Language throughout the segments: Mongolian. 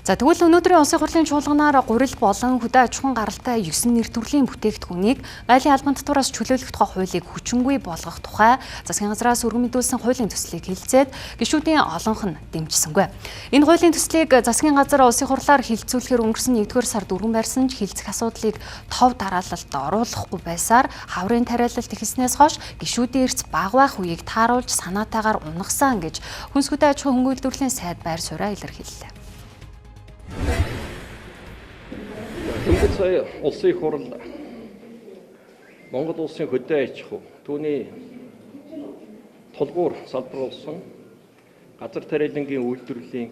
За тэгвэл өнөөдрийн улсын хурлын чуулганаар гурил болон хөдөө аж ахуйн гаралтай 9 нэр төрлийн бүтээгдэхүүнийг гайлын албан татвараас чөлөөлөх тухай хуулийг хүчингүй болгох тухай засгийн газраас өргөн мэдүүлсэн хуулийн төслийг хэлэлцээд гишүүдийн олонх нь дэмжсэнгүй. Энэ хуулийн төслийг засгийн газар улсын хурлаар хэлэлцүүлэхээр өнгөрсөн 1-р сард өргөн барьсан ч хэлцэх асуудлыг тов дараалалд оруулахгүй байсаар хаврын тариалалт ихснээс хойш гишүүдийн эрс багвах үеийг тааруулж санаатаагаар унагсан гэж Хүнс хөдөө аж ахуйн хөнгөлөлтийн сайд байр сууриа илэрхийллээ. Дөнгөж сая улсын их хурл Монгол улсын хөдөө аж ахуй түүний тулгуур салбарлуулсан газар тариалангийн үйлдвэрлэлийн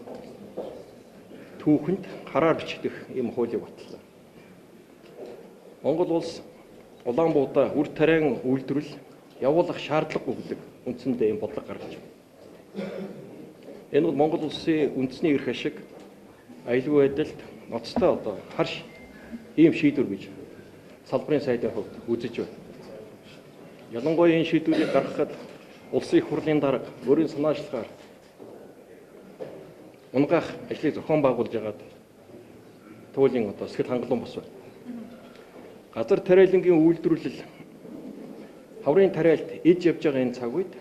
түүхэнд хараар бичигдэх ийм хуулийг батлаа. Монгол улс Улаанбуудаа үр тариан үйлдвэрлэл явуулах шаардлагагүй гэдэг үндсэндээ ийм бодлого гаргаж байна. Энэ бол Монгол улсын үндэсний эрх ашиг аюулгүй байдалд ноцтой харш ийм шийдвэр гэж салбарын сайдын хувьд үзэж байна. Ялангуяа энэ шийдвэрийг гаргахад улсын их хурлын дарга өөрийн санаачлагаар унгаах ажлыг зохион байгуулж байгаад туйлын сэтгэл хангалуун бос байна. Газар тариалангийн үйлдвэрлэл хаврын тариалт иж явж байгаа энэ цаг үед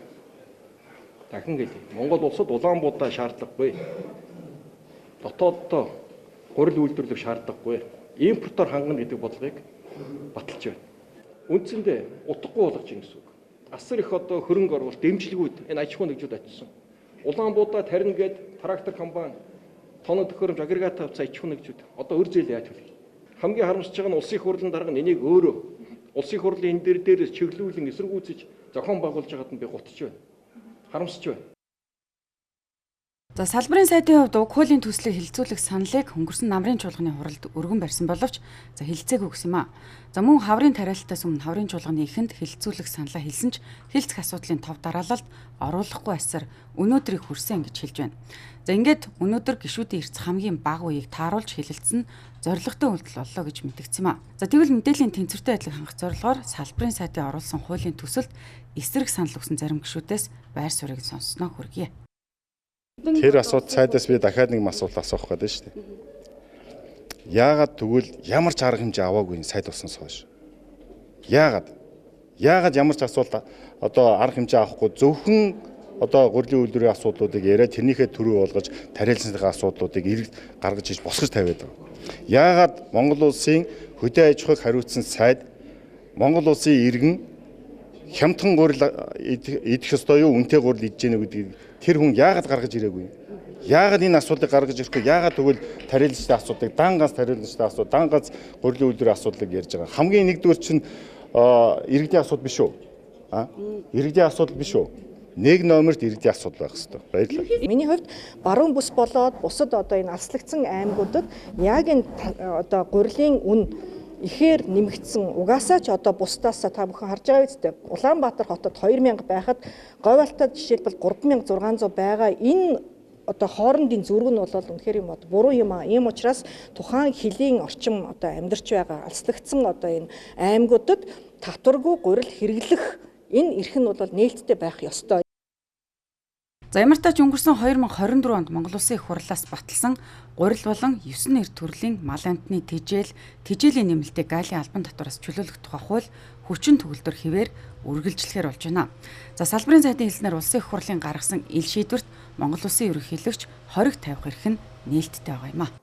дахин гэлээ. Монгол улсад Улаанбуудаа шаардлагагүй. Дотооддоо гурил үйлдвэрлэх шаардлагагүй. Импортоор хангана гэдэг бодлогыг баталж байна. Үндсэндээ утгагүй болгож байна гэсэн үг. Асар их хөрөнгө оруулалт дэмжлэгүүд энэ аж ахуй нэгжүүд очсон. Улаанбуудаа тарина гээд трактор компани, тоног төхөөрөмж агрегат авц аж ахуй нэгжүүд өр зээл яаж хөлөх. Хамгийн харамсаж байгаа нь улсын их хурлын дарга энийг өөрөө улсын их хурлын энэ дээрээс чиглүүлэн эсэргүүцэж зохион байгуулж байгаад нь би гутж байна. Харамсаж байна. За салбарын сайдын хувьд уг хуулийн төслийг хэлэлцүүлэх саналыг өнгөрсөн намрын чуулганы хуралд өргөн барьсан боловч хэлэлцээгүй гэсэн юм а. За мөн хаврын тариалтаас өмнө хаврын чуулганы эхэнд хэлэлцүүлэх саналаа хэлсэн ч хэлцэх асуудлын тов дараалалд оруулахгүй асар өнөөдрийг хүрсэн гэж хэлж байна. За ингээд өнөөдөр гишүүдийн эрс хамгийн бага үеийг тааруулж хэлэлцэн зорилготой үйлдэл боллоо гэж мэдгдсэн юм а. За тэгвэл мэдээллийн тэнцвэртэй байдлыг хангах зорилгоор салбарын сайдын оруулсан хуулийн төсөлд эсрэг санал өгсөн зарим гишүүдээс байр суурийг сонссноо хүргэе. Тэр асуудал сайдаас би дахиад нэг асуулт асуух гэдэг шүү дээ. Яагаад тэгвэл ямар ч арга хэмжээ аваагүй сайд болсноос хойш. Яагаад ямар ч асуулт арга хэмжээ авахгүй зөвхөн гурилын үйлдвэрийн асуудлуудыг яриа тэрнийхээ төрөө болгож тариалсныхаа асуудлуудыг эргэж гаргаж иж босгож тавиад байгаа. Яагаад Монгол улсын хөдөө аж ахуйг хариуцсан сайд Монгол улсын иргэн хямдхан гурил идэх ёстой юу, үнэтэй гурил идэж гэнэ гэдгийг тэр хүн яагаад гаргаж ирээгүй? Яагаад энэ асуудлыг гаргаж ирэхгүй? Яагаад тэгвэл тариалсны асуудлыг дан ганц гурилын үйлдвэрийн асуудлыг ярьж байгаа. Хамгийн нэгдүгээр чинь иргэдийн асуудал биш үү? Иргэдийн асуудал биш үү? Нэг номерт иргэдийн асуудал байх хэрэгтэй. Баярлалаа. Миний хувьд баруун бүс болоод бусад энэ алслагдсан аймагуудад яг энэ гурилын үн ихээр нэмэгдсэн. Угаасаа ч бусдаас та бүхэн харж байгаа үстэй. Улаанбаатар хотод 2000 байхад Говьалтад жишээлбэл 3600 байгаа. Энэ хоорондын зүрэг нь бол үнэхээр юм буруу юм аа. Ийм учраас тухайн хилийн орчим амьдарч байгаа алслагдсан энэ аймагуудад татваргүй гурил хэрэглэх энэ эрх нь бол нээлттэй байх ёстой. За ямар ч тач өнгөрсөн 2024 онд Монгол Улсын их хурлаас баталсан гурил болон 9 нэр төрлийн мал амтны тэжээлийн нэмэлтийг гайлын албан татвараас чөлөөлөх тухай хууль хүчин төгөлдөр хэвээр үргэлжлэхээр болж байна. За салбарын сайдын хэлснээр улсын их хурлын гаргасан ил шийдвэрт Монгол Улсын ерөнхийлөгч хориг тавих эрх нь нээлттэй байгаа юм а.